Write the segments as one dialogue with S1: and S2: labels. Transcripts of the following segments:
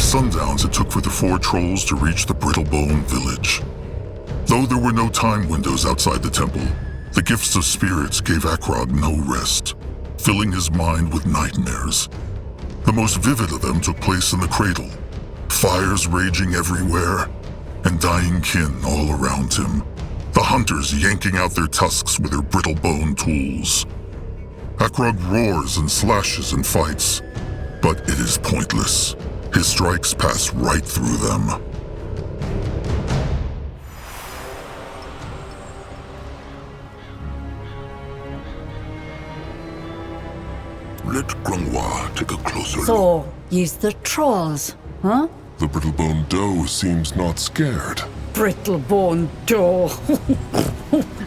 S1: sundowns it took for the 4 trolls to reach the Brittlebone village. Though there were no time windows outside the temple, the gifts of spirits gave Akrog no rest, filling his mind with nightmares. The most vivid of them took place in the cradle, fires raging everywhere, and dying kin all around him, the hunters yanking out their tusks with their brittlebone tools. Akrog roars and slashes and fights, but it is pointless. His strikes pass right through them.
S2: Let Grungwa take a closer look.
S3: So, ye's the trolls, huh?
S2: The Brittlebone Doe seems not scared.
S3: Brittlebone dough.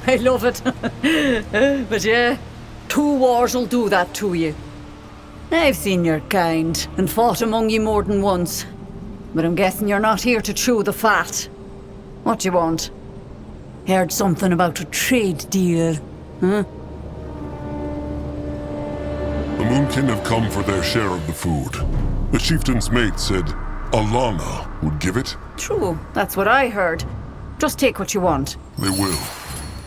S3: I love it. But yeah, 2 wars will do that to you. I've seen your kind and fought among you more than once. But I'm guessing you're not here to chew the fat. What do you want? Heard something about a trade deal, huh?
S2: The Moonkin have come for their share of the food. The chieftain's mate said Alana would give it.
S3: True, that's what I heard. Just take what you want.
S2: They will.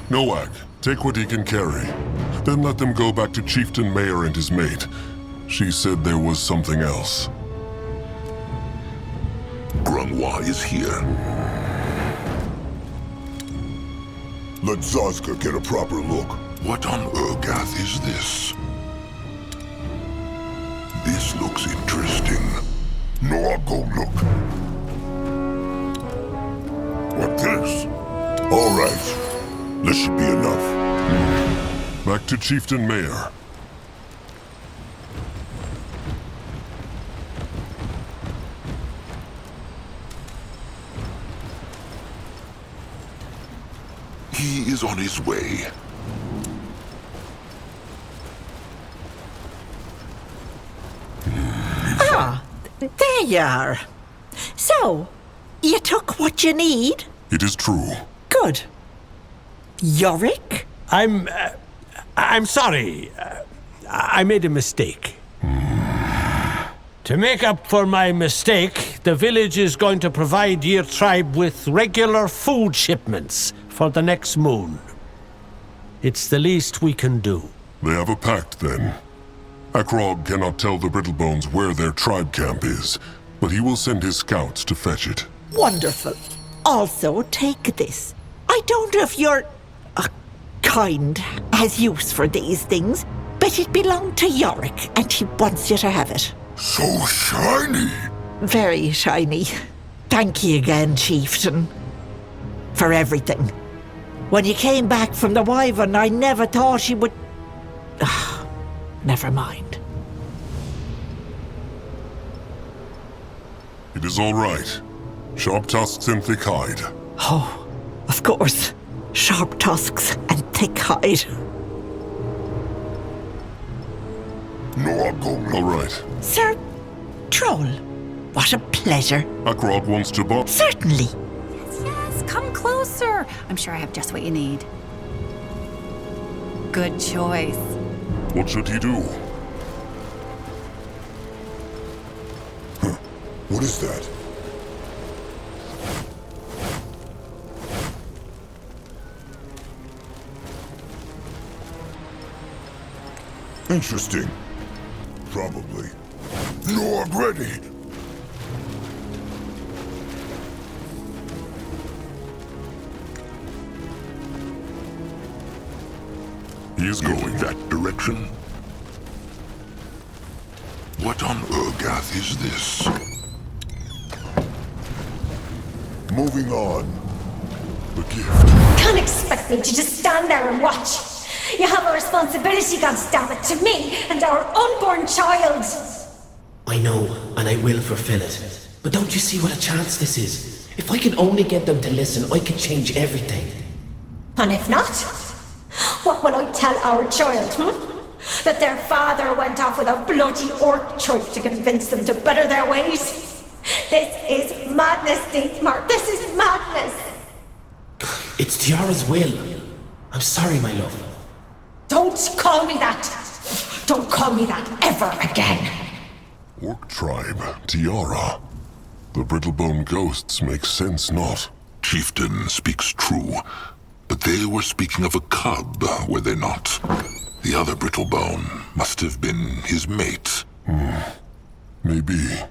S2: Noak, take what he can carry. Then let them go back to Chieftain Mayor and his mate. She said there was something else. Grungwa is here. Let Zazka get a proper look. What on Urgath is this? This looks interesting. Noak, go look. What this? All right. This should be enough. Back to Chieftain Mayor. He is on his way.
S4: Ah, there you are. So, you took what you need?
S2: It is true.
S4: Good. Yorick?
S5: I'm sorry. I made a mistake. To make up for my mistake, the village is going to provide your tribe with regular food shipments for the next moon. It's the least we can do.
S2: They have a pact, then. Akrog cannot tell the Brittlebones where their tribe camp is, but he will send his scouts to fetch it.
S4: Wonderful. Also, take this. I don't know if your kind has use for these things, but it belonged to Yorick, and he wants you to have it.
S2: So shiny!
S4: Very shiny. Thank you again, Chieftain, for everything. When you came back from the Wyvern, I never thought you would... Never mind.
S2: It is all right. Sharp tusks and thick hide.
S4: Oh, of course. Sharp tusks and thick hide.
S2: No, I'll go. All right.
S4: Sir Troll, what a pleasure.
S2: Akrog wants to buy.
S4: Certainly.
S6: Yes, come closer. I'm sure I have just what you need. Good choice.
S2: What should he do? Huh. What is that? Interesting. Probably. No, I'm ready. He is going that direction. What on Urgath is this? Moving on. The gift.
S7: Can't expect me to just stand there and watch. You have a responsibility, goddammit, to me and our unborn child.
S8: I know, and I will fulfill it. But don't you see what a chance this is? If I can only get them to listen, I can change everything.
S7: And if not, what will I tell our child, That their father went off with a bloody orc trope to convince them to better their ways? This is madness, Dietmar. This is madness.
S8: It's Tiara's will. I'm sorry, my love.
S7: Don't call me that. Don't call me that ever again.
S2: Orc tribe, Tiara. The Brittlebone ghosts make sense not.
S1: Chieftain speaks true, but they were speaking of a cub, were they not? The other Brittlebone must have been his mate.
S2: Maybe.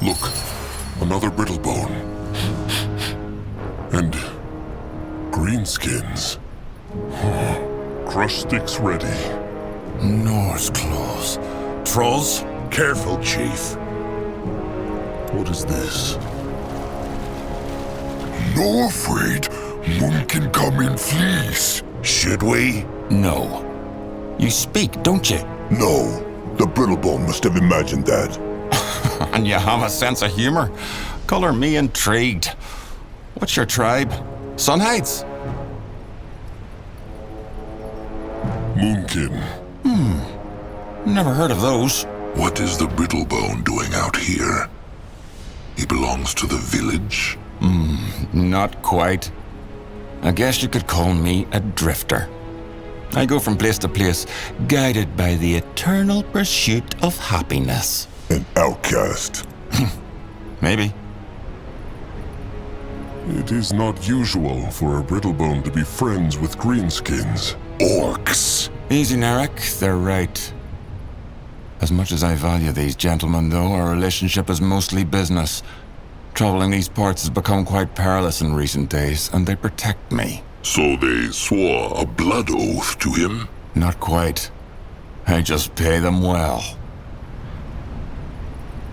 S1: Look,
S2: Another Brittlebone. And greenskins. Crush sticks ready.
S1: Norse claws. Trolls? Careful, Chief.
S2: What is this?
S1: No afraid. Moon can come in fleece. Should we?
S9: No. You speak, don't you?
S1: No. The Brittlebone must have imagined that.
S9: And you have a sense of humor? Color me intrigued. What's your tribe? Sunhides?
S2: Moonkin.
S9: Never heard of those.
S1: What is the Brittlebone doing out here? He belongs to the village?
S9: Not quite. I guess you could call me a drifter. I go from place to place, guided by the eternal pursuit of happiness.
S1: An outcast.
S9: Maybe.
S2: It is not usual for a Brittlebone to be friends with greenskins.
S1: Orcs.
S9: Easy, Narek, they're right. As much as I value these gentlemen, though, our relationship is mostly business. Traveling these parts has become quite perilous in recent days, and they protect me.
S1: So they swore a blood oath to him?
S9: Not quite. I just pay them well.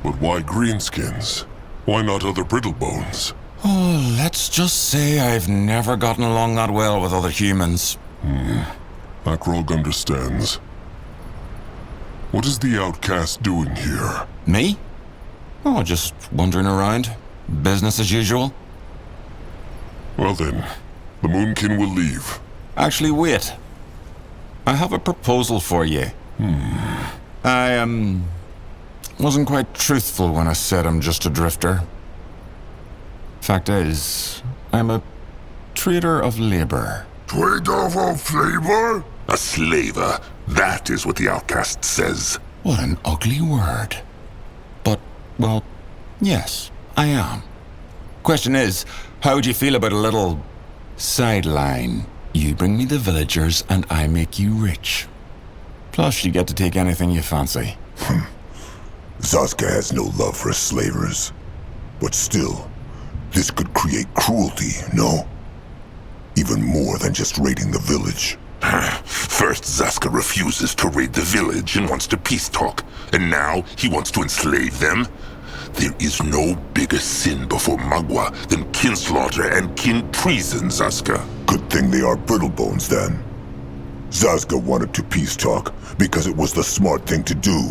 S2: But why greenskins? Why not other Brittlebones?
S9: Oh, let's just say I've never gotten along that well with other humans.
S2: Akrog understands. What is the outcast doing here?
S9: Me? Oh, just wandering around. Business as usual.
S2: Well then, the Moonkin will leave.
S9: Actually, wait. I have a proposal for you. I, wasn't quite truthful when I said I'm just a drifter. Fact is, I'm a trader of labor.
S1: Trader of flavor? A slaver. That is what the outcast says.
S9: What an ugly word. But, well, yes, I am. Question is, how would you feel about a little sideline? You bring me the villagers and I make you rich. Plus, you get to take anything you fancy.
S1: Zaska has no love for slavers. But still, this could create cruelty, no? Even more than just raiding the village. First, Zaska refuses to raid the village and wants to peace talk. And now, he wants to enslave them? There is no bigger sin before Magua than kinslaughter and kin treason, Zaska. Good thing they are Brittlebones, then. Zaska wanted to peace talk because it was the smart thing to do.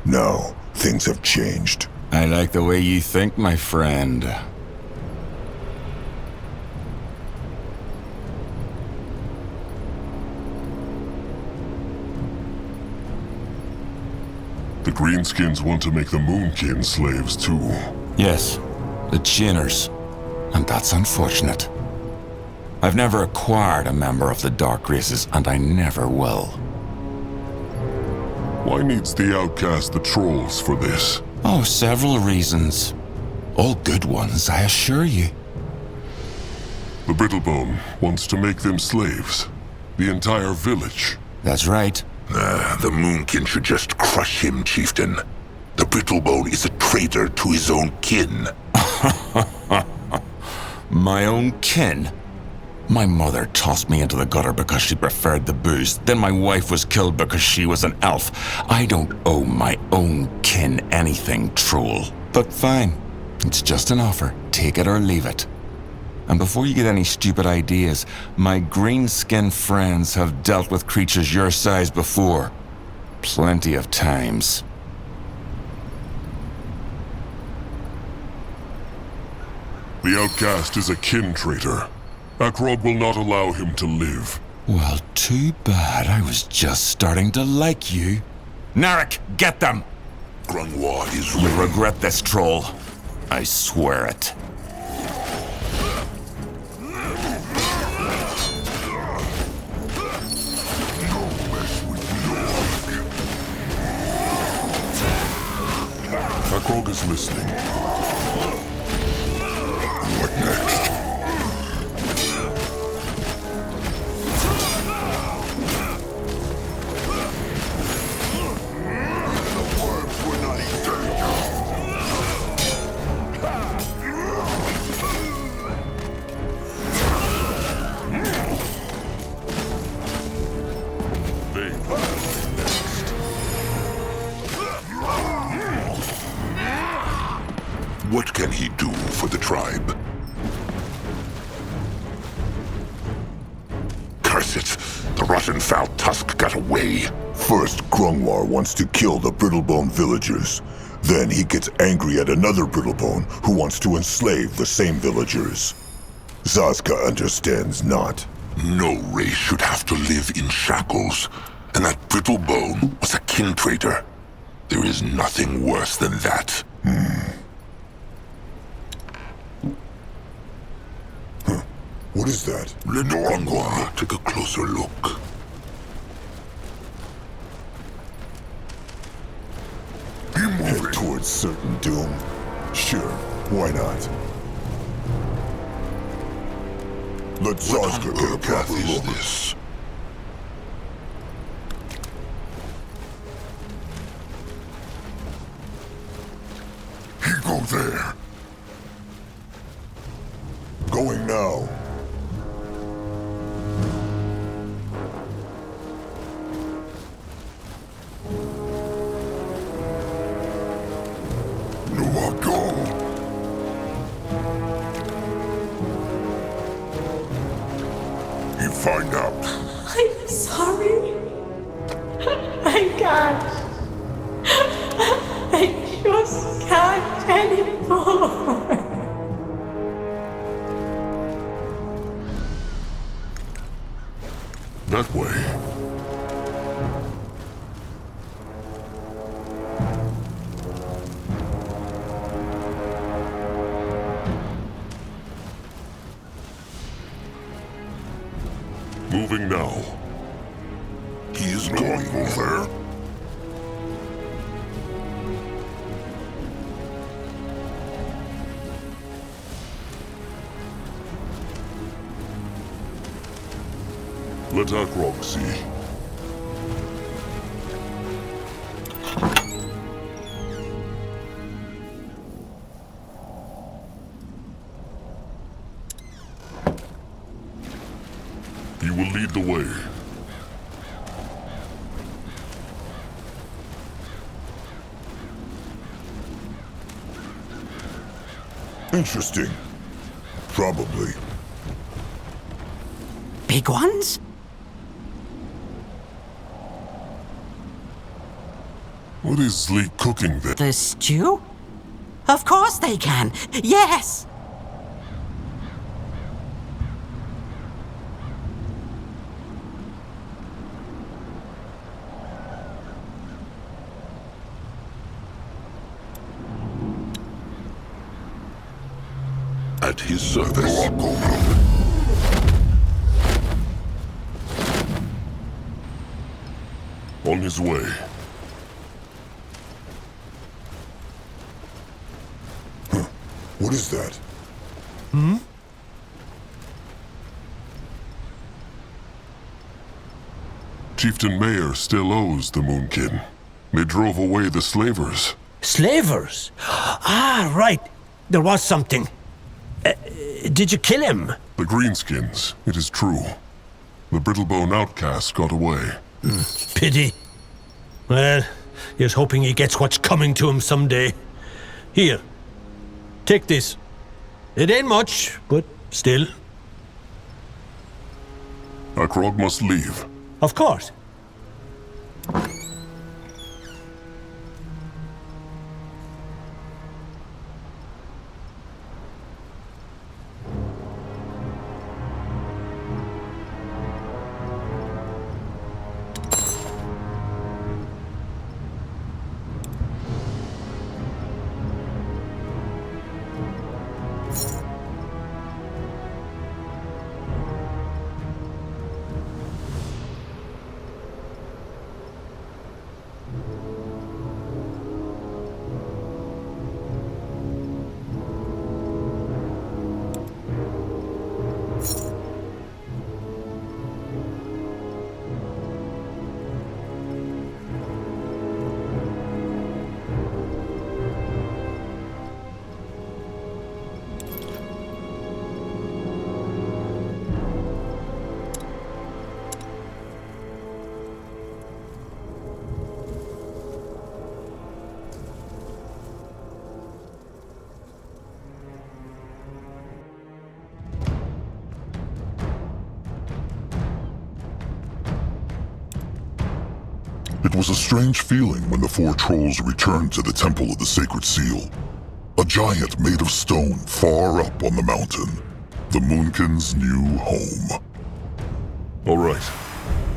S1: Now, things have changed.
S9: I like the way you think, my friend.
S2: The greenskins want to make the Moonkin slaves too.
S9: Yes, the chainers. And that's unfortunate. I've never acquired a member of the Dark Races, and I never will.
S2: Why needs the outcast the trolls for this?
S9: Oh, several reasons. All good ones, I assure you.
S2: The Brittlebone wants to make them slaves. The entire village.
S9: That's right.
S1: The Moonkin should just crush him, Chieftain. The Brittlebone is a traitor to his own kin.
S9: My own kin? My mother tossed me into the gutter because she preferred the booze. Then my wife was killed because she was an elf. I don't owe my own kin anything, troll. But fine. It's just an offer. Take it or leave it. And before you get any stupid ideas, my green-skinned friends have dealt with creatures your size before. Plenty of times.
S2: The outcast is a kin traitor. Akrog will not allow him to live.
S9: Well, too bad. I was just starting to like you. Narek, get them!
S1: Grungwa is
S9: You'll regret this, troll. I swear it.
S2: Akrog is listening.
S1: What next? What can he do for the tribe? Curse it! The rotten foul tusk got away!
S10: First, Grungwar wants to kill the Brittlebone villagers. Then he gets angry at another Brittlebone who wants to enslave the same villagers. Zazka understands not.
S1: No race should have to live in shackles. And that Brittlebone was a kin traitor. There is nothing worse than that.
S10: What is that?
S1: Let Grungwa take a closer look.
S10: Head towards certain doom? Sure, why not? Let Zazka get a proper look.
S1: This?
S10: He go there. Going now.
S1: Find out.
S7: I'm sorry. I can't. I just can't anymore.
S2: That way. Moving now.
S1: He is going over.
S2: Let Akrog see. You will lead the way.
S10: Interesting. Probably.
S4: Big ones?
S2: What is Sleek cooking there?
S4: The stew? Of course they can. Yes!
S1: At his service.
S2: On his way.
S10: What is that?
S2: Chieftain Mayer still owes the Moonkin. They drove away the slavers.
S5: Slavers? Ah, right. There was something. Did you kill him?
S2: The Greenskins, it is true. The Brittlebone outcast got away.
S5: Pity. Well, here's hoping he gets what's coming to him someday. Here, take this. It ain't much, but Still?
S2: Akrog must leave.
S5: Of course.
S1: It was a strange feeling when the four trolls returned to the Temple of the Sacred Seal. A giant made of stone far up on the mountain. The Moonkin's new home.
S2: All right.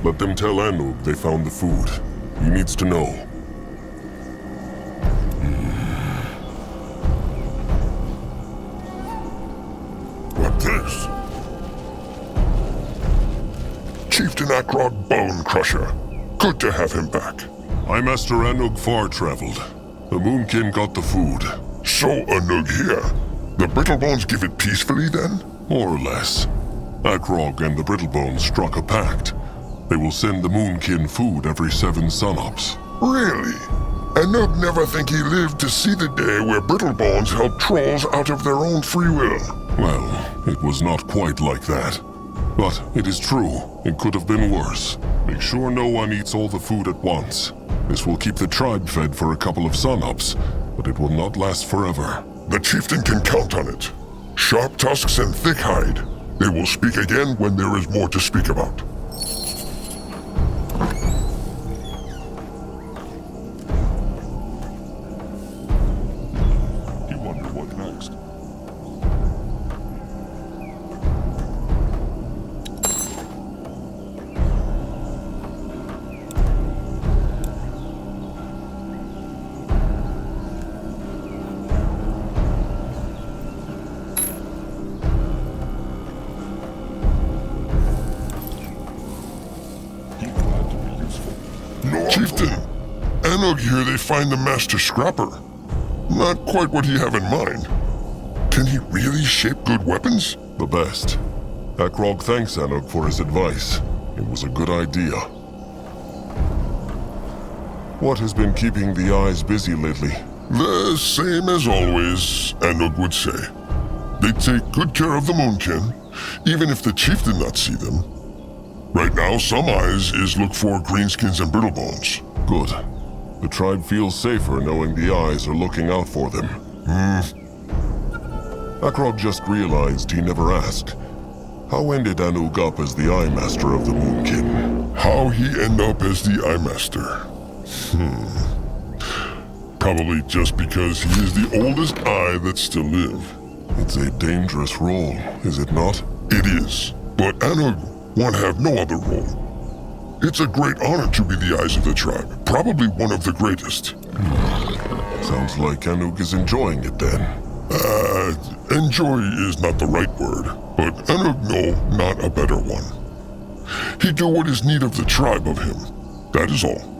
S2: Let them tell Anug they found the food. He needs to know.
S10: What this? Chieftain Akrog Bone Crusher. Good to have him back.
S2: High Master Anug far-traveled. The Moonkin got the food.
S10: So Anug here. The Brittlebones give it peacefully then?
S2: More or less. Akrog and the Brittlebones struck a pact. They will send the Moonkin food every 7 sunups.
S10: Really? Anug never think he lived to see the day where Brittlebones helped trolls out of their own free will.
S2: Well, it was not quite like that. But it is true, it could have been worse. Make sure no one eats all the food at once. This will keep the tribe fed for a couple of sunups, but it will not last forever.
S10: The chieftain can count on it. Sharp tusks and thick hide. They will speak again when there is more to speak about.
S2: You wonder what next?
S10: Chieftain, Anug here they find the Master Scrapper. Not quite what he have in mind. Can he really shape good weapons?
S2: The best. Akrog thanks Anug for his advice. It was a good idea. What has been keeping the eyes busy lately?
S10: The same as always, Anug would say. They take good care of the Moonkin, even if the chief did not see them. Right now, some eyes is look for greenskins and brittlebones.
S2: Good. The tribe feels safer knowing the eyes are looking out for them. Akrog just realized he never asked. How ended Anug up as the Eye Master of the Moonkin?
S10: How he end up as the Eye Master? Probably just because he is the oldest eye that still live.
S2: It's a dangerous role, is it not?
S10: It is, but Anug won't have no other role. It's a great honor to be the eyes of the tribe, probably one of the greatest.
S2: Sounds like Anug is enjoying it then.
S10: Enjoy is not the right word, but Anug know not a better one. He do what is need of the tribe of him, that is all.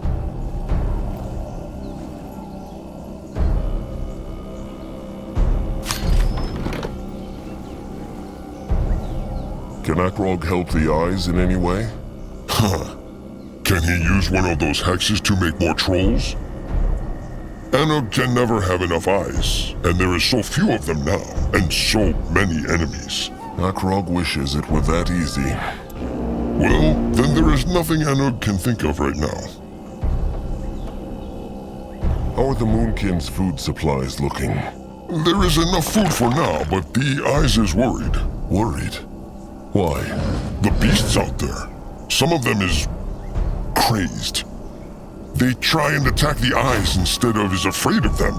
S2: Can Akrog help the eyes in any way?
S10: Can he use one of those hexes to make more trolls? Anug can never have enough eyes, and there is so few of them now, and so many enemies.
S2: Akrog wishes it were that easy.
S10: Well, then there is nothing Anug can think of right now.
S2: How are the Moonkin's food supplies looking?
S10: There is enough food for now, but the eyes is worried.
S2: Worried? Why?
S10: The beasts out there. Some of them is crazed. They try and attack the eyes instead of is afraid of them.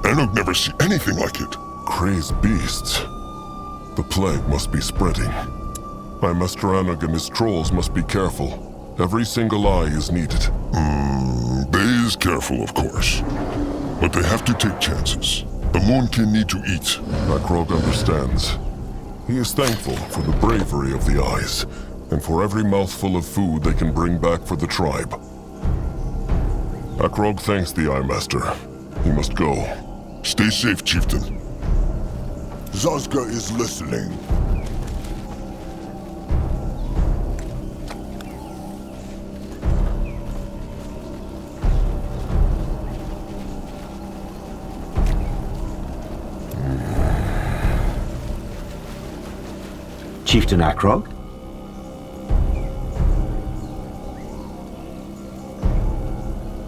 S10: Anuk never see anything like it.
S2: Crazed beasts. The plague must be spreading. My Master Anuk and his trolls must be careful. Every single eye is needed.
S10: They is careful, of course. But they have to take chances. The Moonkin need to eat.
S2: Akrog understands. He is thankful for the bravery of the eyes, and for every mouthful of food they can bring back for the tribe. Akrog thanks the Eye Master. He must go.
S10: Stay safe, Chieftain. Zazka is listening.
S11: Chieftain Akrog?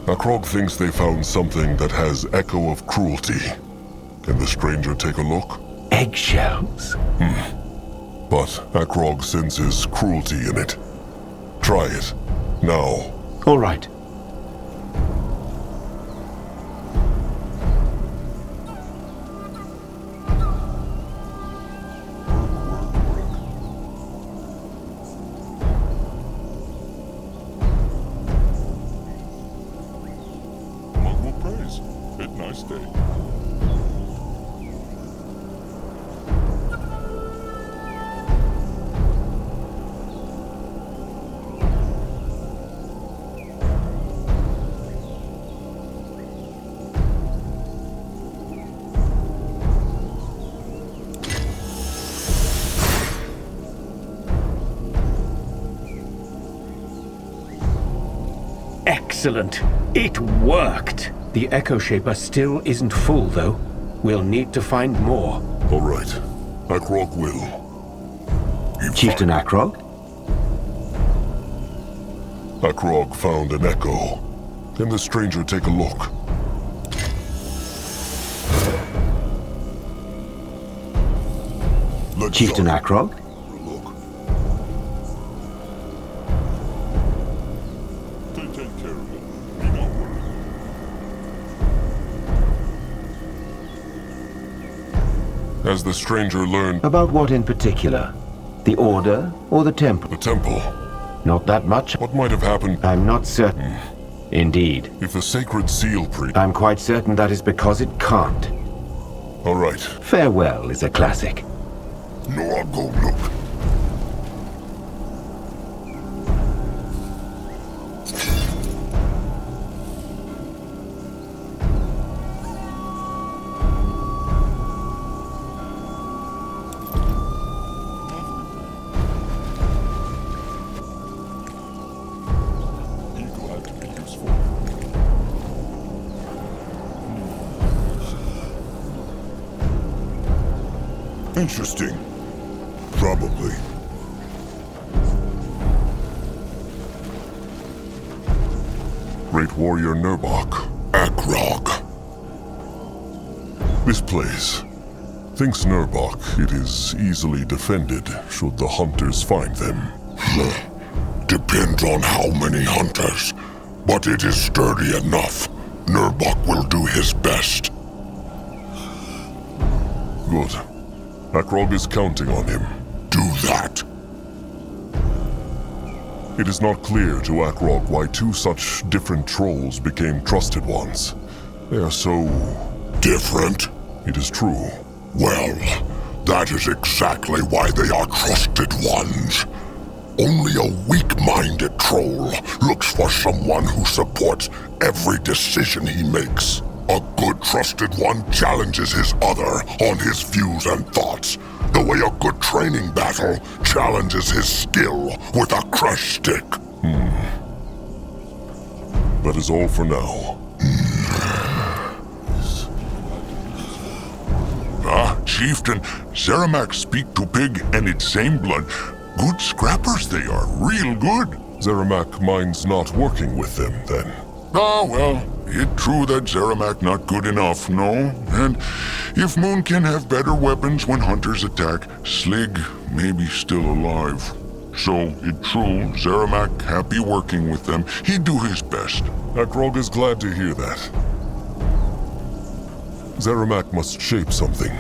S2: Akrog thinks they found something that has echo of cruelty. Can the stranger take a look?
S11: Eggshells?
S2: But Akrog senses cruelty in it. Try it. Now.
S11: All right. Excellent. It worked. The Echo Shaper still isn't full, though. We'll need to find more.
S2: All right. Akrog will.
S11: Chieftain Akrog?
S2: Akrog found an echo. Can the stranger take a look?
S11: Chieftain Akrog?
S2: Has the stranger learned...
S11: About what in particular? The Order or the Temple?
S2: The Temple.
S11: Not that much.
S2: What might have happened...
S11: I'm not certain. Indeed.
S2: If the Sacred Seal
S11: I'm quite certain that is because it can't.
S2: All right.
S11: Farewell is a classic.
S10: No, I'll go look. Interesting. Probably.
S2: Great warrior Nurbok.
S10: Akrog.
S2: This place. Thinks Nurbok it is easily defended should the hunters find them.
S10: Depends on how many hunters. But it is sturdy enough. Nurbok will do his best.
S2: Good. Akrog is counting on him.
S10: Do that.
S2: It is not clear to Akrog why two such different trolls became trusted ones. They are so...
S10: different?
S2: It is true.
S10: Well, that is exactly why they are trusted ones. Only a weak-minded troll looks for someone who supports every decision he makes. A good trusted one challenges his other on his views and thoughts, the way a good training battle challenges his skill with a crush stick.
S2: That is all for now.
S1: Chieftain, Zeramak speak to pig and its same blood. Good scrappers they are, real good.
S2: Zeramak minds not working with them, then.
S1: Ah, well, It true that Zeramak not good enough, no? And if Moon can have better weapons when hunters attack, Slig may be still alive. So, it true, Zeramak happy working with them. He do his best.
S2: Akrog is glad to hear that. Zeramak must shape something.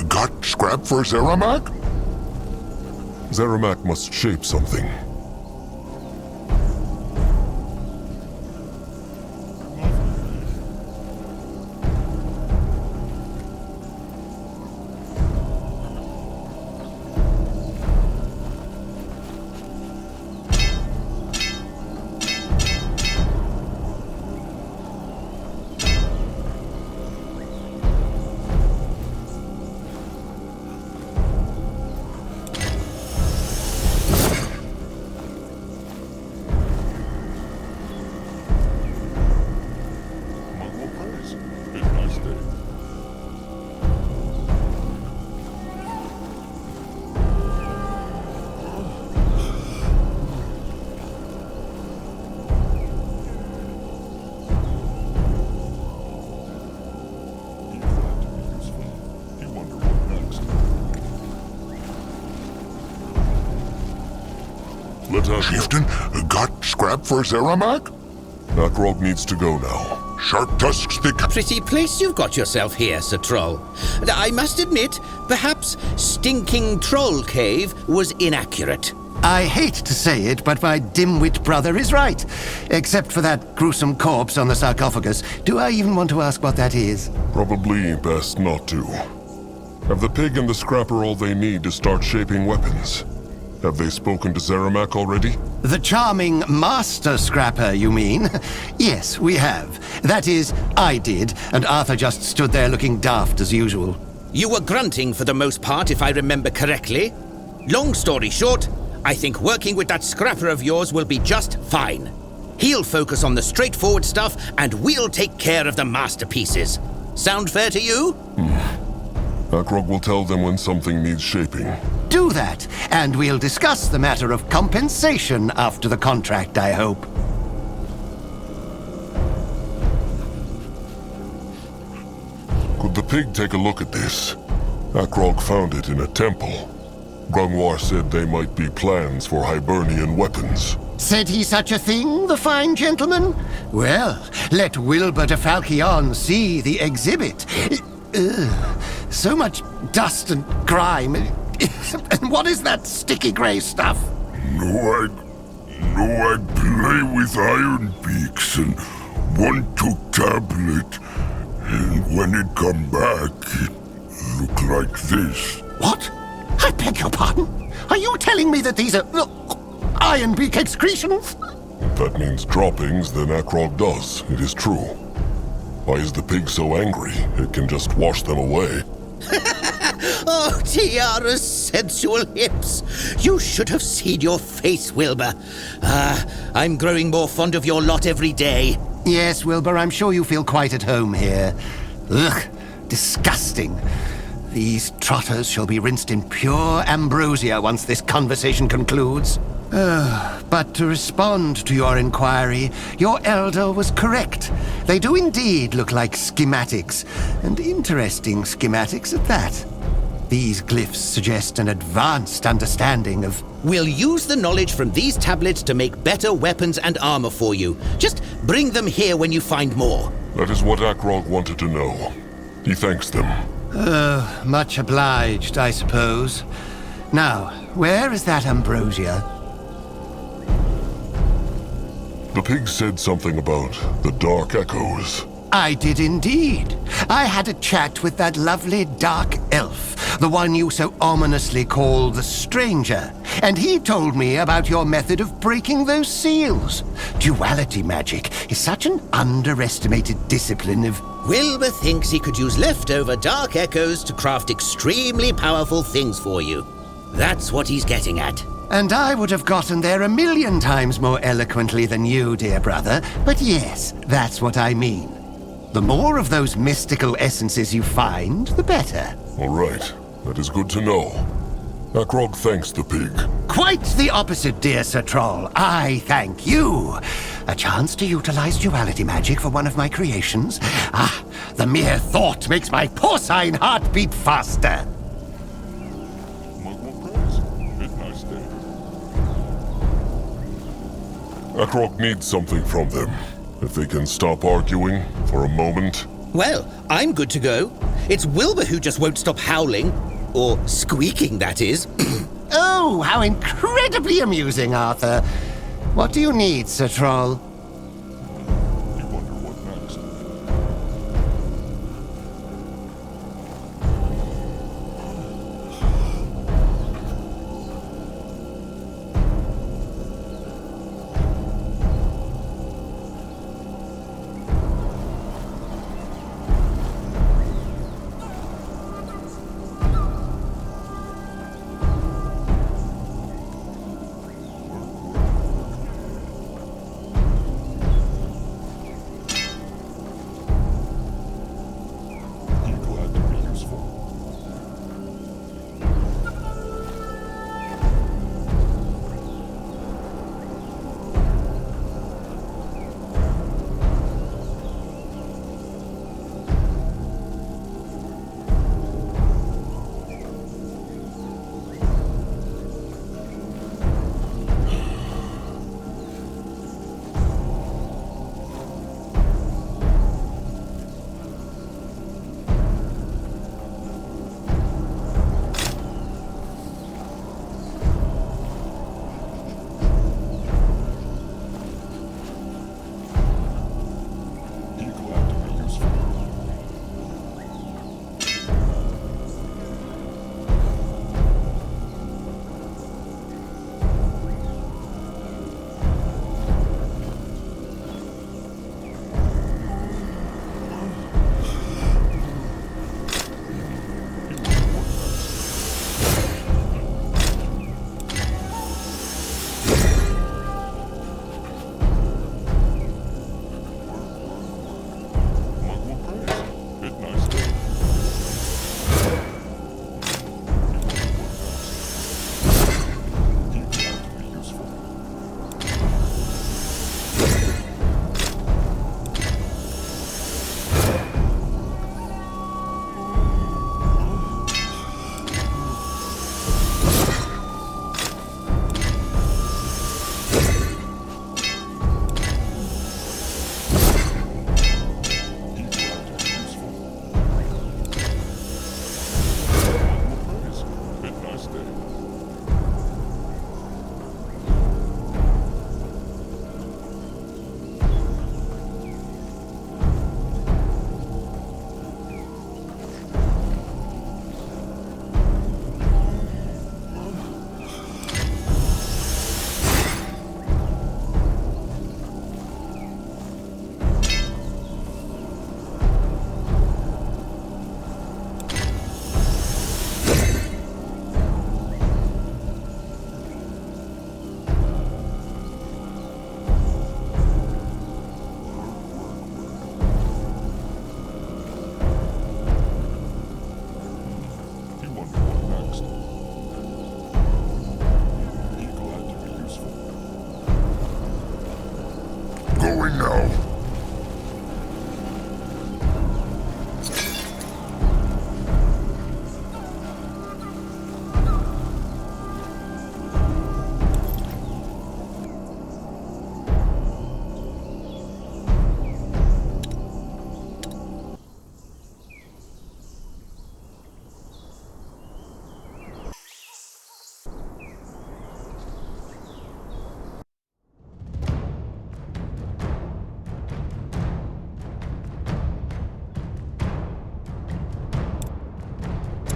S1: Got scrap for Zeramak?
S2: Zeramak must shape something.
S1: Chieftain, got scrap for Zeramak?
S2: Akrog needs to go now.
S1: Sharp tusks the...
S12: Pretty place you've got yourself here, Sir Troll. I must admit, perhaps Stinking Troll Cave was inaccurate.
S13: I hate to say it, but my dim-wit brother is right. Except for that gruesome corpse on the sarcophagus. Do I even want to ask what that is?
S2: Probably best not to. Have the pig and the scrapper all they need to start shaping weapons? Have they spoken to Zeramak already?
S13: The charming Master Scrapper, you mean? Yes, we have. That is, I did, and Arthur just stood there looking daft as usual.
S12: You were grunting for the most part, if I remember correctly. Long story short, I think working with that scrapper of yours will be just fine. He'll focus on the straightforward stuff, and we'll take care of the masterpieces. Sound fair to you?
S2: Akrog will tell them when something needs shaping.
S13: Do that, and we'll discuss the matter of compensation after the contract, I hope.
S2: Could the pig take a look at this? Akrog found it in a temple. Grungwar said they might be plans for Hibernian weapons.
S13: Said he such a thing, the fine gentleman? Well, let Wilbur de Falchion see the exhibit. Ugh, so much dust and grime. And what is that sticky grey stuff?
S10: No, I'd play with iron beaks and one took tablet. And when it come back, it looked like this.
S13: What? I beg your pardon? Are you telling me that these are iron beak excretions?
S2: If that means droppings, then Akrog does. It is true. Why is the pig so angry? It can just wash them away.
S12: Oh, Tiara's sensual hips. You should have seen your face, Wilbur. I'm growing more fond of your lot every day.
S13: Yes, Wilbur, I'm sure you feel quite at home here. Ugh, disgusting. These trotters shall be rinsed in pure ambrosia once this conversation concludes. But to respond to your inquiry, your elder was correct. They do indeed look like schematics, and interesting schematics at that. These glyphs suggest an advanced understanding of...
S12: We'll use the knowledge from these tablets to make better weapons and armor for you. Just bring them here when you find more.
S2: That is what Akrog wanted to know. He thanks them.
S13: Much obliged, I suppose. Now, where is that ambrosia?
S2: The pig said something about the dark echoes.
S13: I did indeed. I had a chat with that lovely dark elf, the one you so ominously call the Stranger, and he told me about your method of breaking those seals. Duality magic is such an underestimated discipline of...
S12: Wilbur thinks he could use leftover dark echoes to craft extremely powerful things for you. That's what he's getting at.
S13: And I would have gotten there 1,000,000 times more eloquently than you, dear brother, but yes, that's what I mean. The more of those mystical essences you find, the better.
S2: All right. That is good to know. Akrog thanks the pig.
S13: Quite the opposite, dear Sir Troll. I thank you. A chance to utilize duality magic for one of my creations? Ah, the mere thought makes my porcine heart beat faster.
S2: Akrog needs something from them. If they can stop arguing for a moment.
S12: Well, I'm good to go. It's Wilbur who just won't stop howling. Or squeaking, that is.
S13: Oh, how incredibly amusing, Arthur. What do you need, Sir Troll?
S10: mine now.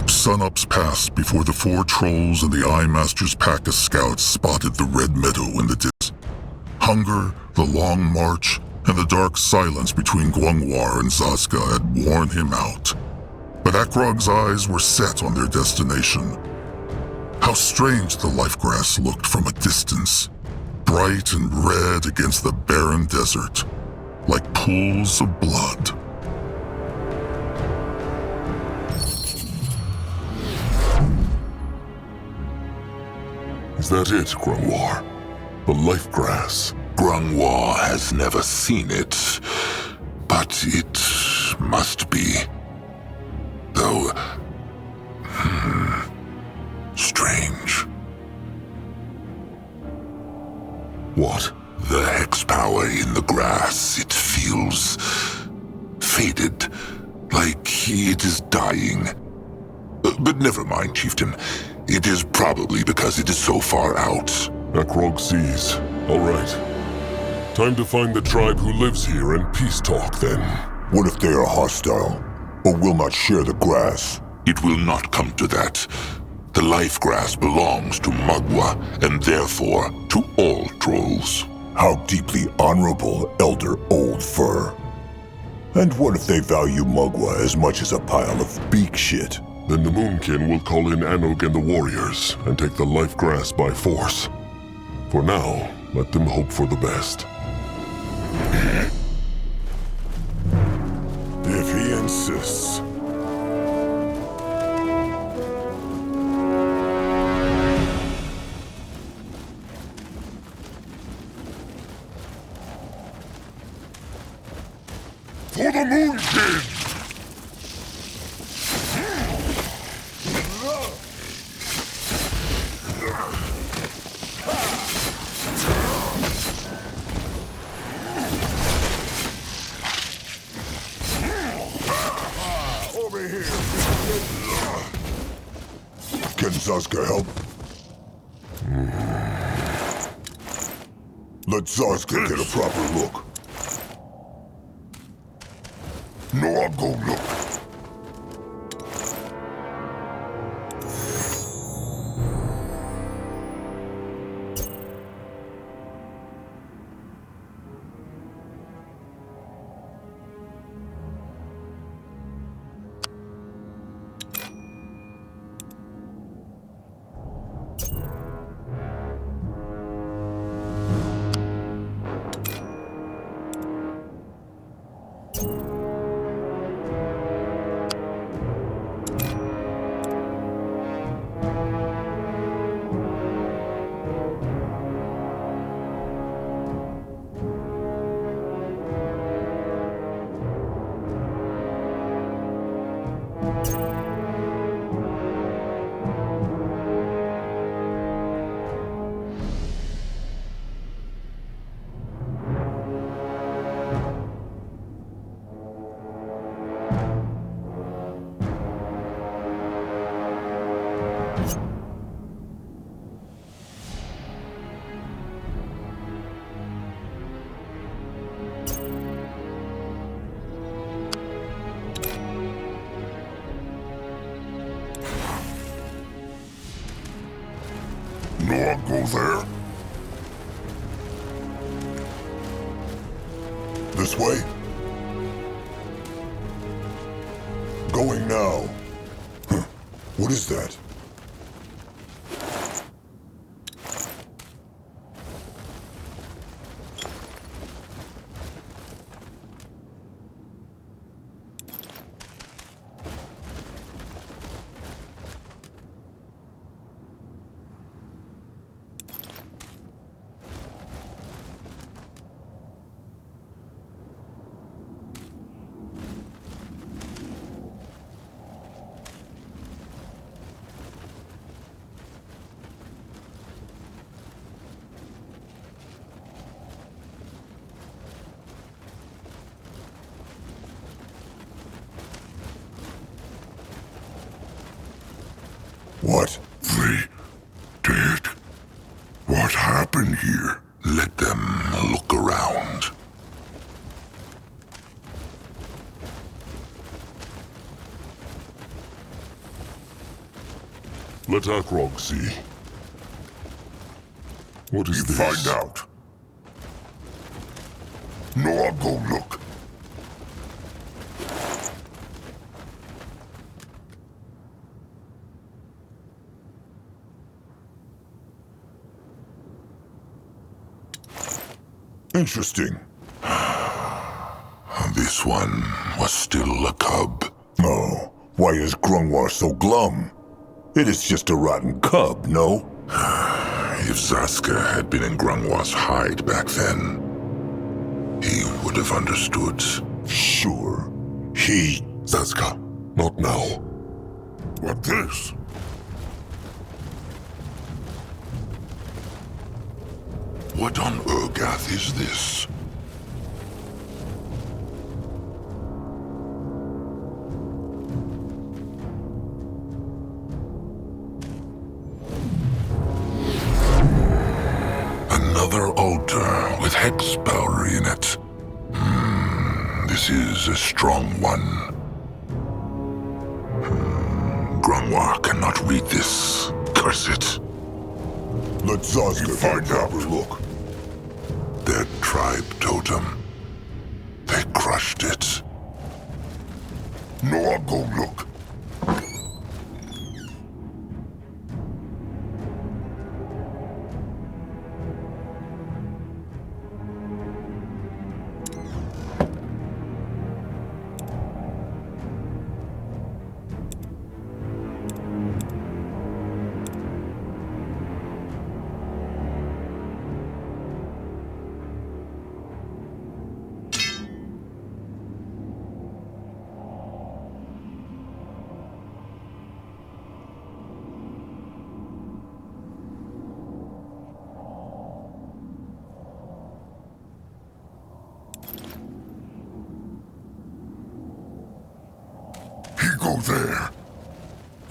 S1: Sun-ups passed before the 4 trolls and the Eye Master's pack of scouts spotted the red meadow in the distance. Hunger, the long march, and the dark silence between Guangwar and Zazka had worn him out. But Akrog's eyes were set on their destination. How strange the life grass looked from a distance, bright and red against the barren desert, like pools of blood.
S2: Is that it, Grungwar? The life grass?
S10: Grungwar has never seen it, but it must be. Though, strange.
S2: What?
S10: The hex power in the grass, it feels faded, like it is dying. But never mind, Chieftain. It is probably because it is so far out.
S2: Akrog sees. All right. Time to find the tribe who lives here and peace talk, then.
S10: What if they are hostile, or will not share the grass? It will not come to that. The life grass belongs to Mugwa, and therefore to all trolls. How deeply honorable, Elder Old Fur. And what if they value Mugwa as much as a pile of beak shit?
S2: Then the Moonkin will call in Anog and the warriors and take the life grass by force. For now, let them hope for the best.
S10: If he insists. For the Moonkin! Over here. Can Zazka help? Let Zazka get a proper look. No, I'll go look. No, I'll go there. This way? Going now. Huh. What is that? What?
S1: They dead? What happened here? Let them look around.
S2: Let Akrog see. What is this?
S1: Find out. No, I'll go look. Interesting. This one was still a cub.
S10: Oh, why is Grungwar so glum? It is just a rotten cub, no?
S1: If Zaska had been in Grungwar's hide back then, he would have understood.
S10: Sure. He...
S2: Zaska, not now.
S1: What this? What on Urgath is this? Another altar with hex power in it. This is a strong one. Grungwar cannot read this. Curse it.
S10: Let Zaska
S1: Find out. Look. Their tribe totem. They crushed it. No, I'll go look. Go there.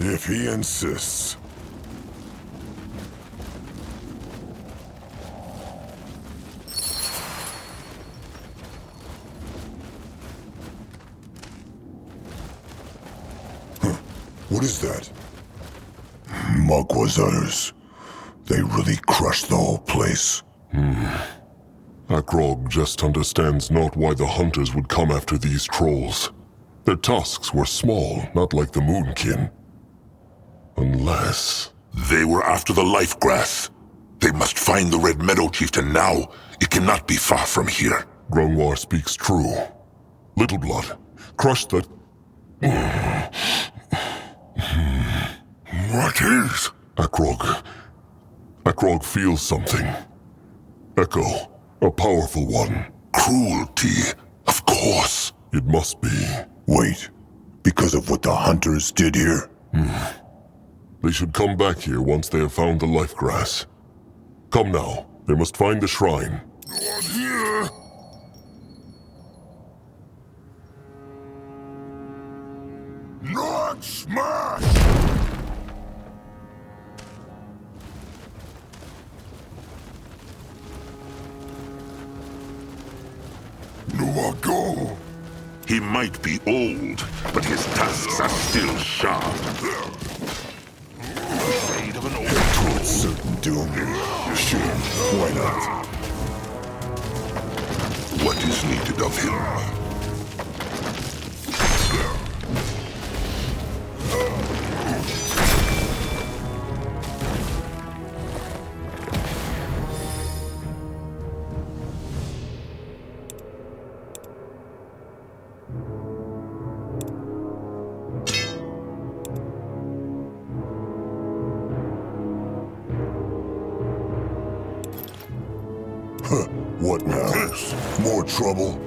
S10: If he insists. What is that? Magwa's others. They really crushed the whole place.
S2: Akrog just understands not why the hunters would come after these trolls. Their tusks were small, not like the Moonkin. Unless...
S1: They were after the life grass. They must find the Red Meadow Chieftain now. It cannot be far from here.
S2: Grungwar speaks true. Little Blood, crush the...
S1: What is?
S2: Akrog feels something. Echo, a powerful one.
S1: Cruelty, of course.
S2: It must be.
S10: Wait, because of what the hunters did here?
S2: They should come back here once they have found the life grass. Come now, they must find the shrine.
S1: Not here. Not smash! No, I'll go. He might be old, but his tusks are still sharp. Afraid of an old
S10: To its certain doom. Sure, why not?
S1: What is needed of him?
S10: What now? More trouble?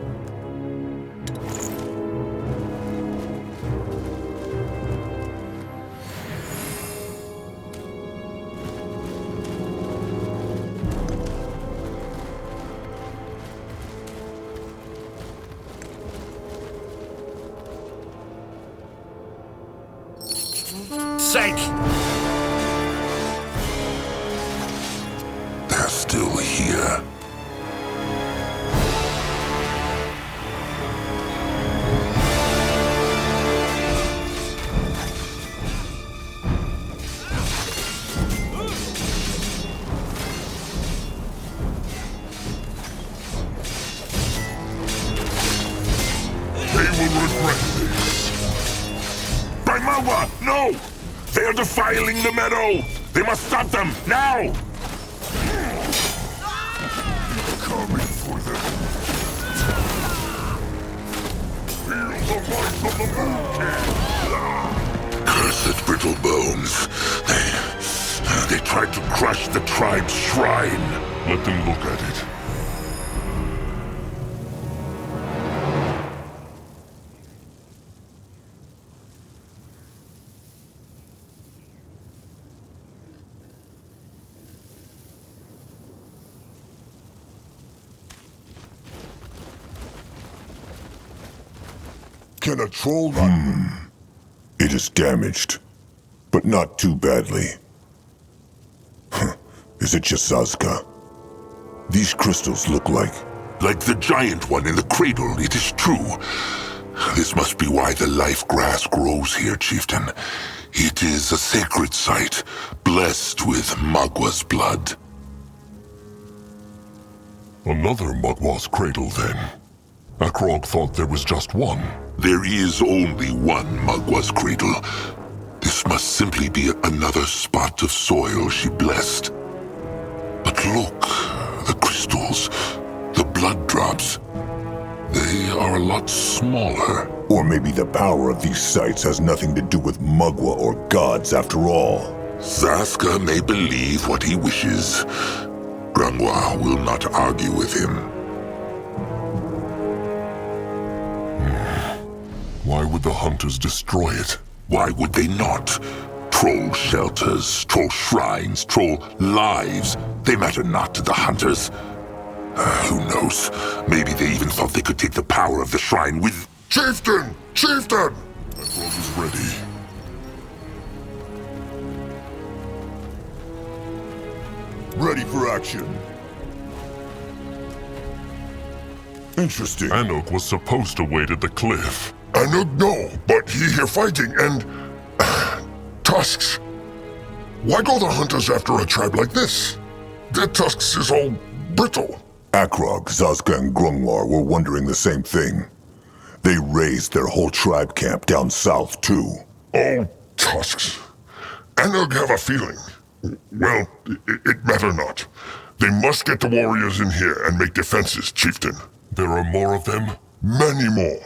S5: Psych!
S2: defiling the meadow! They must stop them, now!
S10: Coming for them. Feel the might of the Moonkin!
S1: Cursed brittle bones. They tried to crush the tribe's shrine.
S2: Let them look at it.
S10: Can a troll not... It is damaged, but not too badly. Is it just Sazka? These crystals look like...
S1: Like the giant one in the cradle, it is true. This must be why the life grass grows here, chieftain. It is a sacred site, blessed with Magwa's blood.
S2: Another Magwa's cradle, then. Akrog thought there was just one.
S1: There is only one Magwa's cradle. This must simply be another spot of soil she blessed. But look, the crystals, the blood drops. They are a lot smaller.
S10: Or maybe the power of these sites has nothing to do with Magwa or gods after all.
S1: Zaska may believe what he wishes. Grangwa will not argue with him.
S2: Why would the hunters destroy it?
S1: Why would they not? Troll shelters, troll shrines, troll lives. They matter not to the hunters. Who knows? Maybe they even thought they could take the power of the shrine with...
S10: Chieftain! Chieftain!
S2: Akrog is ready.
S10: Ready for action. Interesting.
S2: Anuk was supposed to wait at the cliff.
S10: Anuk, no, but he here fighting and... tusks. Why go the hunters after a tribe like this? Their tusks is all brittle. Akrog, Zazka, and Grungwar were wondering the same thing. They raised their whole tribe camp down south, too. Oh, tusks. Anuk have a feeling. Well, it matter not. They must get the warriors in here and make defenses, chieftain.
S2: There are more of them?
S10: Many more.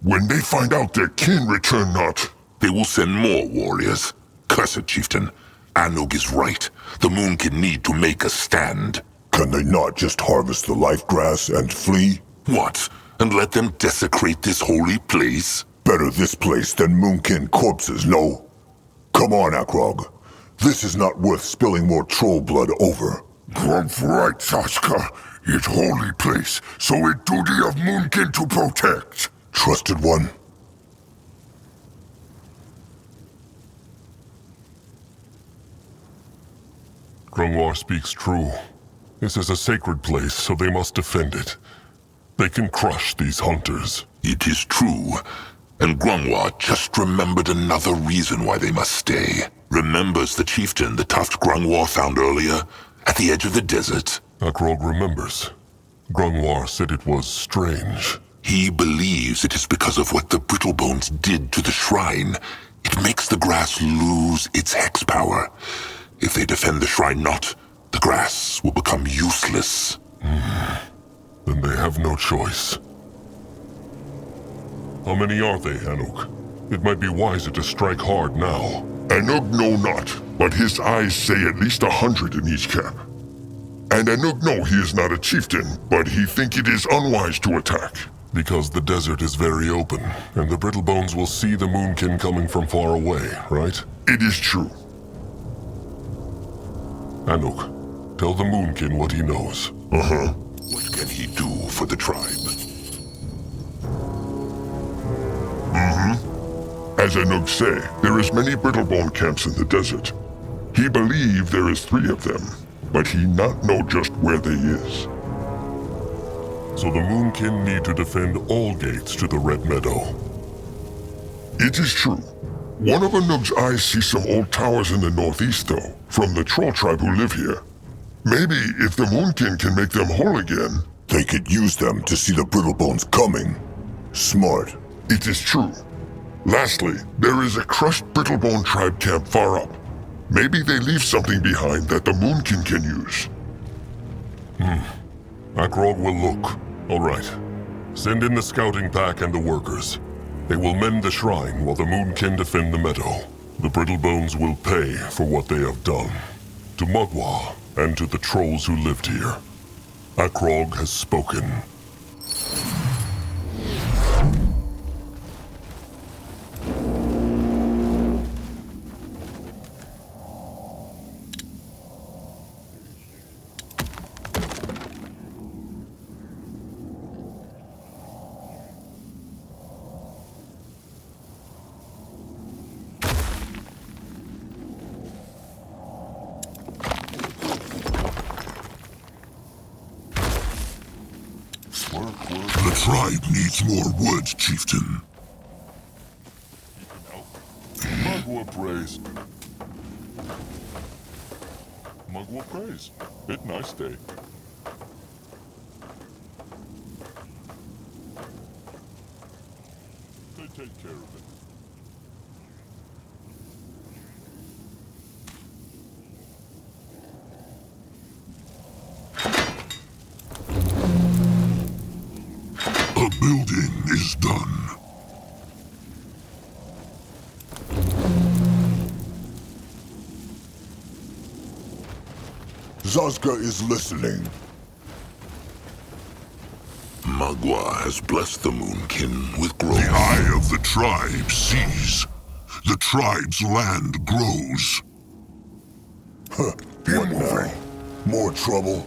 S10: When they find out their kin return not...
S1: They will send more warriors. Cursed chieftain. Anug is right. The Moonkin need to make a stand.
S10: Can they not just harvest the life grass and flee?
S1: What? And let them desecrate this holy place?
S10: Better this place than Moonkin corpses, no? Come on, Akrog. This is not worth spilling more troll blood over. Grump's right, Saska. It's holy place, so it duty of Moonkin to protect. Trusted one.
S2: Grungwar speaks true. This is a sacred place, so they must defend it. They can crush these hunters.
S1: It is true. And Grungwar just remembered another reason why they must stay. Remembers the chieftain the Tuft Grungwar found earlier, at the edge of the desert.
S2: Akrog remembers. Grungwar said it was strange.
S1: He believes it is because of what the Brittlebones did to the shrine. It makes the grass lose its hex power. If they defend the shrine not, the grass will become useless.
S2: Then they have no choice. How many are they, Anuk? It might be wiser to strike hard now.
S10: Anuk know not, but his eyes say at least 100 in each camp. And Anuk know he is not a chieftain, but he think it is unwise to attack.
S2: Because the desert is very open, and the Brittlebones will see the Moonkin coming from far away, right?
S10: It is true.
S2: Anuk, tell the Moonkin what he knows.
S1: What can he do for the tribe?
S10: As Anuk say, there is many Brittlebone camps in the desert. He believe there is 3 of them, but he not know just where they is.
S2: So the Moonkin need to defend all gates to the Red Meadow.
S10: It is true. One of Anuk's eyes sees some old towers in the northeast, though, from the troll tribe who live here. Maybe if the Moonkin can make them whole again, they could use them to see the Brittlebones coming. Smart. It is true. Lastly, there is a crushed Brittlebone tribe camp far up. Maybe they leave something behind that the Moonkin can use.
S2: Akrog will look. All right. Send in the scouting pack and the workers. They will mend the shrine while the Moonkin defend the meadow. The Brittlebones will pay for what they have done. To Mugwa and to the trolls who lived here. Akrog has spoken.
S10: The tribe needs more wood, chieftain.
S2: Mugwa praise. Mugwa praise. It nice day. They take care of it.
S10: A building is done. Zazka is listening. Mugwa has blessed the Moonkin with growth. The eye of the tribe sees. The tribe's land grows. Huh. What now? More trouble?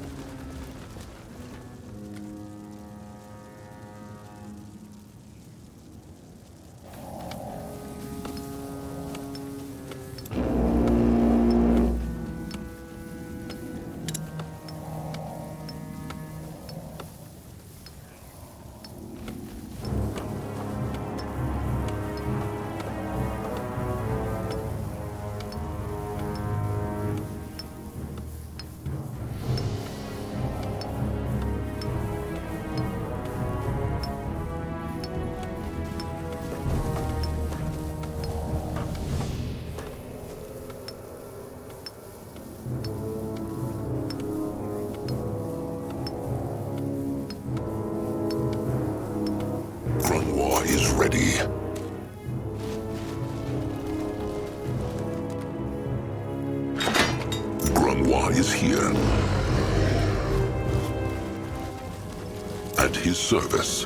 S10: Is ready. Grunwa is here. At his service.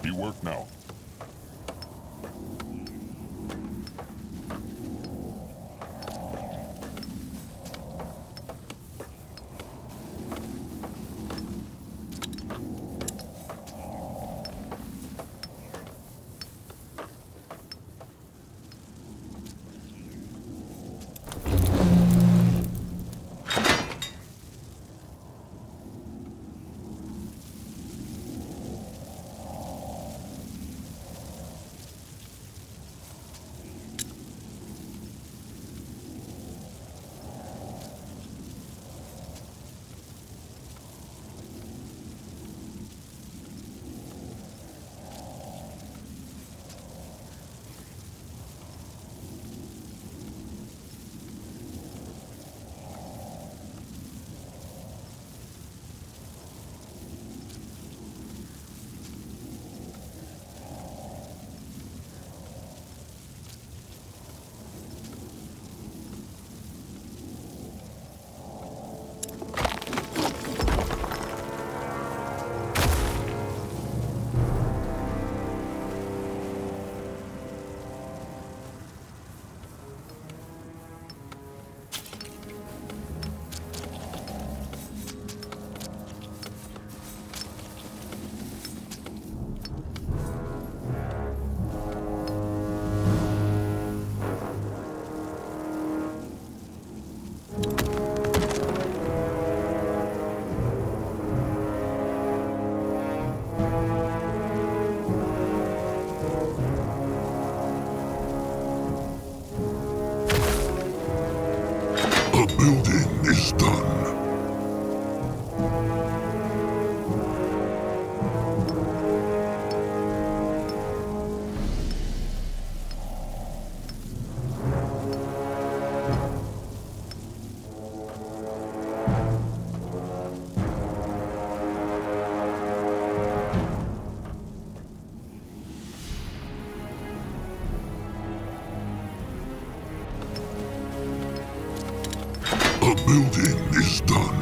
S2: You work now.
S1: A building is done. A building is done.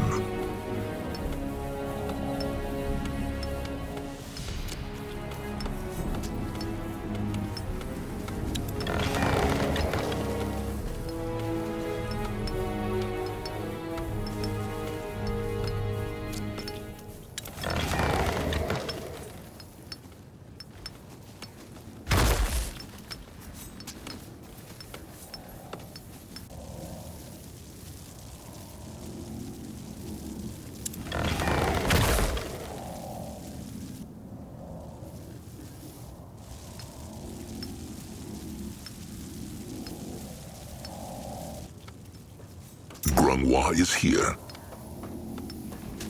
S1: Granois is here.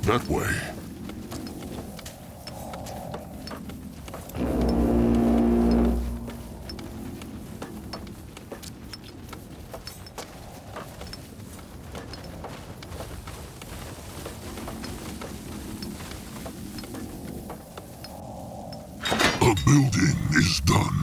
S2: That way.
S1: A building is done.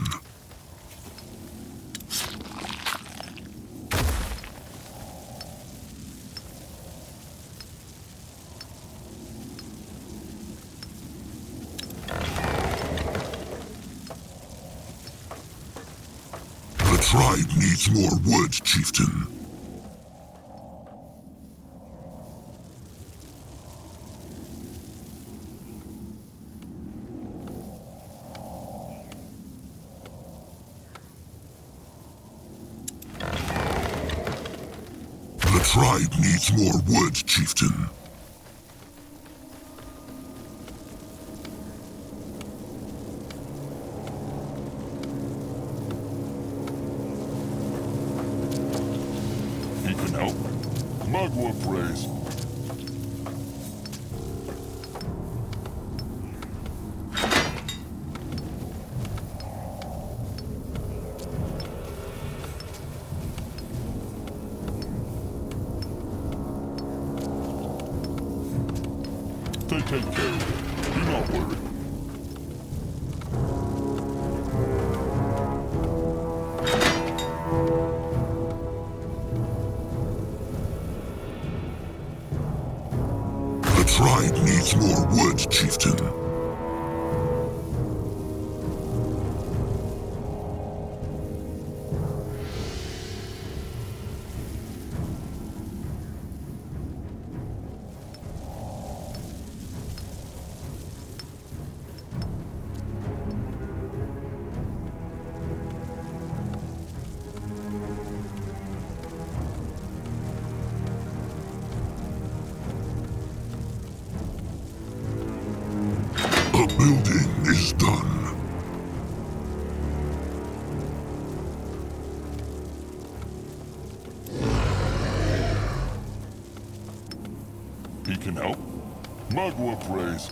S1: The tribe needs more wood, chieftain. The tribe needs more wood, chieftain.
S2: He can help. Magua praise. They take care of it. Do not worry.
S1: The tribe needs more wood, chieftain. A building is done.
S2: He can help. Magua praise.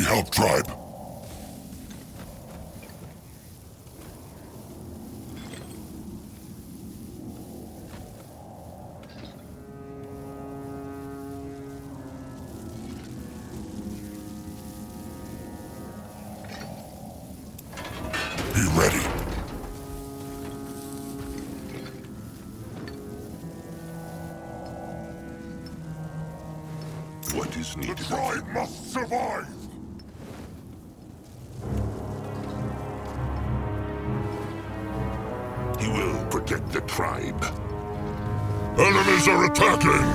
S1: help, tribe? Be ready. What is needed? The tribe must survive! He will protect the tribe. Enemies are attacking!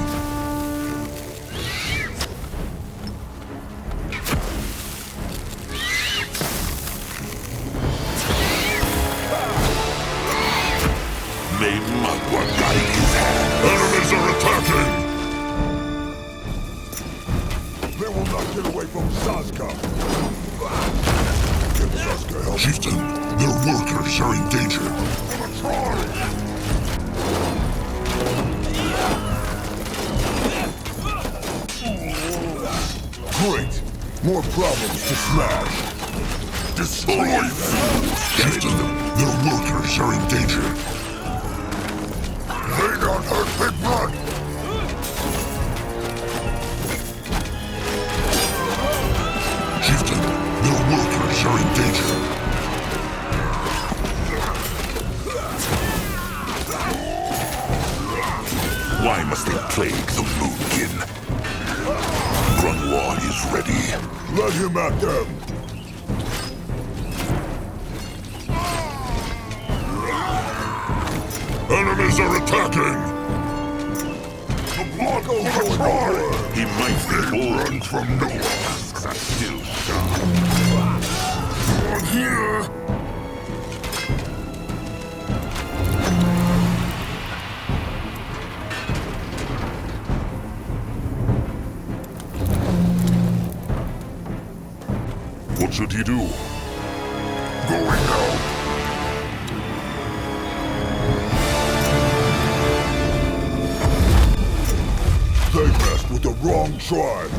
S1: May Magua guide his hand. Enemies are attacking! They will not get away from Sazka. Get Sazka help. Chieftain, their workers are in danger. Great! More problems to smash. Destroy them! Chieftain, their workers are in danger. They don't hurt Big Blood! Chieftain, their workers are in danger. Why must they plague the Moonkin? Grunwald is ready. Let him at them! Enemies are attacking! The blood will try! He might be born from nowhere. Tusks are still sharp. On here! What should he do? Going now! They messed with the wrong tribe.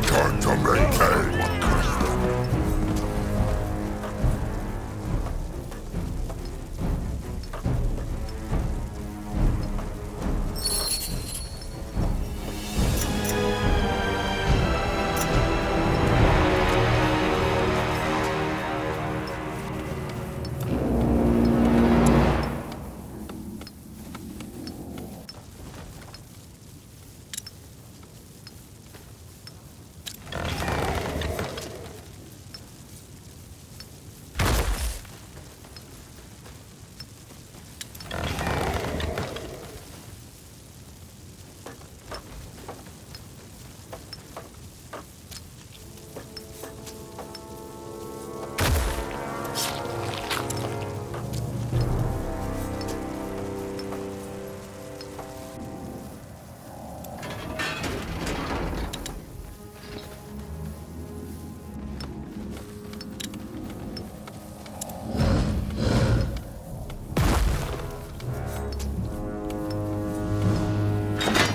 S1: Time to maintain.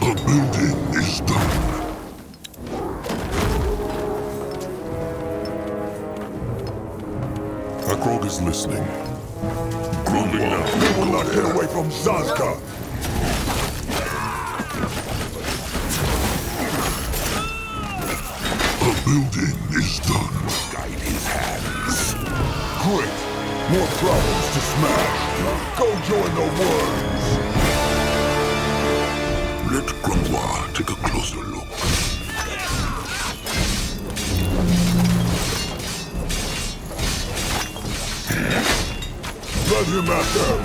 S1: The building is done. Akrog is listening. Moving now. They will not get away from Sazka. The building is done. Guide his hands. Great. More problems to smash. Go join the worms. Let Grunwa take a closer look. Let him at them!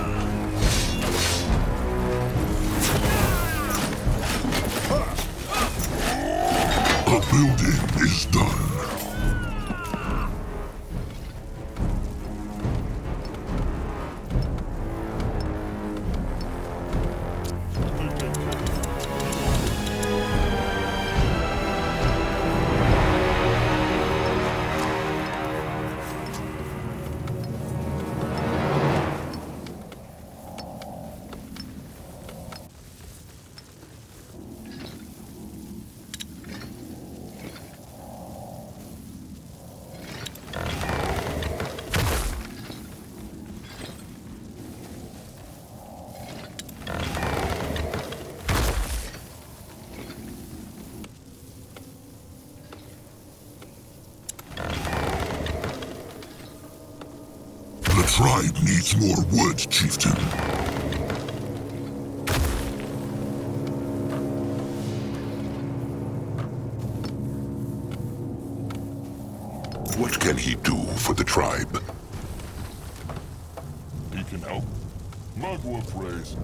S1: The building is done. tribe needs more wood, chieftain. What can he do for the tribe?
S2: He can help. Могу, Фрейз.